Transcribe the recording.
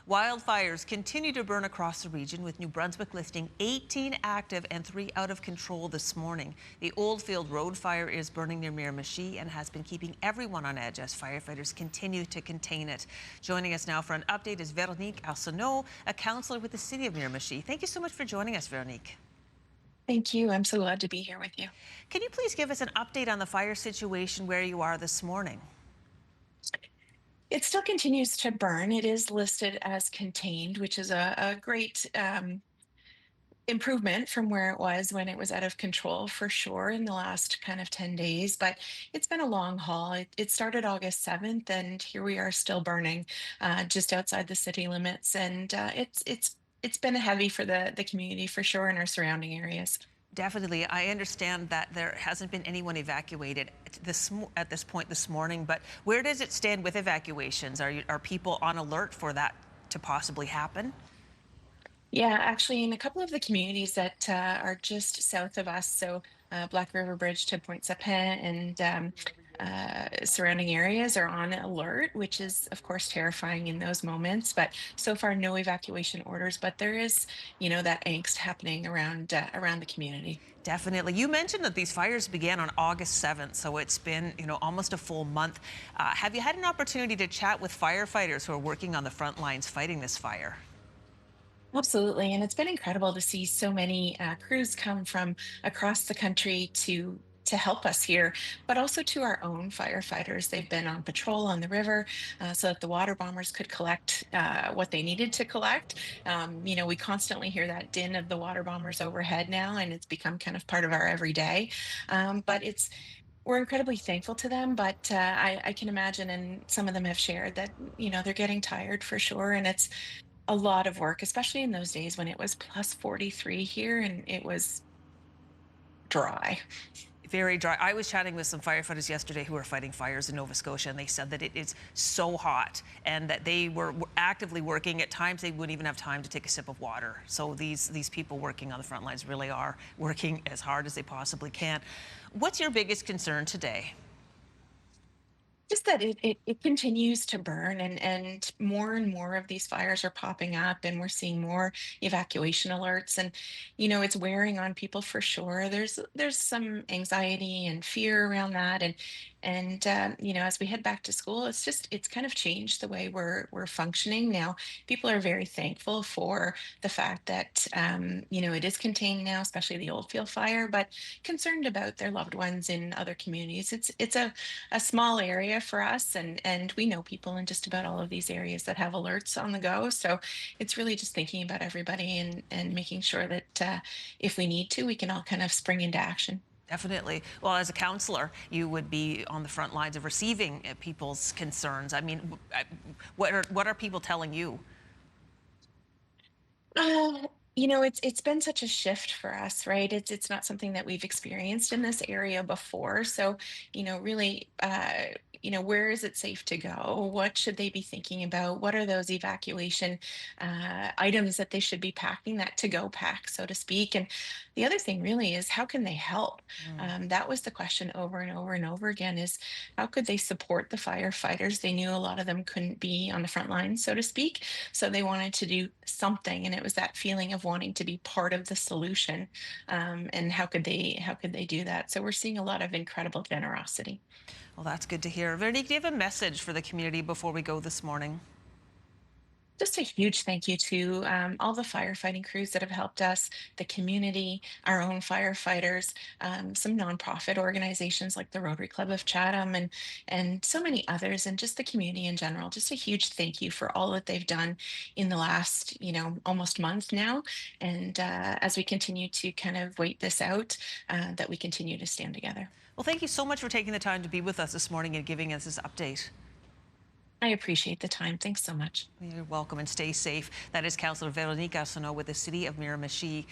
Wildfires continue to burn across the region, with New Brunswick listing 18 active and 3 out of control this morning. The Oldfield Road fire is burning near Miramichi and has been keeping everyone on edge as firefighters continue to contain it. Joining us now for an update is Veronique Arsenault, a councillor with the city of Miramichi. Thank you so much for joining us, Veronique. Thank you. I'm so glad to be here with you. Can you please give us an update on the fire situation where you are this morning? It still continues to burn. It is listed as contained, which is a great improvement from where it was when it was out of control for sure in the last kind of 10 days. But it's been a long haul. It started August 7th, and here we are still burning just outside the city limits. And it's been heavy for the community for sure in our surrounding areas. Definitely. I understand that there hasn't been anyone evacuated at this point this morning, but where does it stand with evacuations? Are people on alert for that to possibly happen? Yeah, actually, in a couple of the communities that are just south of us, so Black River Bridge to Point Sapin and surrounding areas are on alert, which is, of course, terrifying in those moments. But so far, no evacuation orders. But there is, that angst happening around the community. Definitely. You mentioned that these fires began on August 7th, so it's been, almost a full month. Have you had an opportunity to chat with firefighters who are working on the front lines fighting this fire? Absolutely, and it's been incredible to see so many crews come from across the country to help us here, but also to our own firefighters. They've been on patrol on the river so that the water bombers could collect what they needed to collect. We constantly hear that din of the water bombers overhead now, and it's become kind of part of our everyday. But we're incredibly thankful to them, but I can imagine, and some of them have shared that they're getting tired for sure, and it's a lot of work, especially in those days when it was plus 43 here and it was dry. Very dry. I was chatting with some firefighters yesterday who are fighting fires in Nova Scotia, and they said that it is so hot and that they were actively working. At times, they wouldn't even have time to take a sip of water. So these people working on the front lines really are working as hard as they possibly can. What's your biggest concern today? Just that it continues to burn, and more of these fires are popping up, and we're seeing more evacuation alerts, and it's wearing on people for sure. There's some anxiety and fear around that, and as we head back to school, it's kind of changed the way we're functioning now. People are very thankful for the fact that it is contained now, especially the Oldfield fire, but concerned about their loved ones in other communities. It's a small area for us, and we know people in just about all of these areas that have alerts on the go. So it's really just thinking about everybody and making sure that if we need to, we can all kind of spring into action. Definitely. Well, as a councillor, you would be on the front lines of receiving people's concerns. I mean, what are people telling you? It's been such a shift for us, right? It's not something that we've experienced in this area before. So, really, where is it safe to go? What should they be thinking about? What are those evacuation items that they should be packing, that to-go pack, so to speak? And the other thing really is how can they help? That was the question over and over and over again: is how could they support the firefighters? They knew a lot of them couldn't be on the front lines, so to speak. So they wanted to do something, and it was that feeling of wanting to be part of the solution. And how could they do that? So we're seeing a lot of incredible generosity. Well, that's good to hear. Veronique, do you have a message for the community before we go this morning? Just a huge thank you to all the firefighting crews that have helped us, the community, our own firefighters, some nonprofit organizations like the Rotary Club of Chatham, and so many others, and just the community in general. Just a huge thank you for all that they've done in the last, almost month now. And as we continue to kind of wait this out, that we continue to stand together. Well, thank you so much for taking the time to be with us this morning and giving us this update. I appreciate the time. Thanks so much. You're welcome, and stay safe. That is Councillor Veronique Arsenault with the City of Miramichi.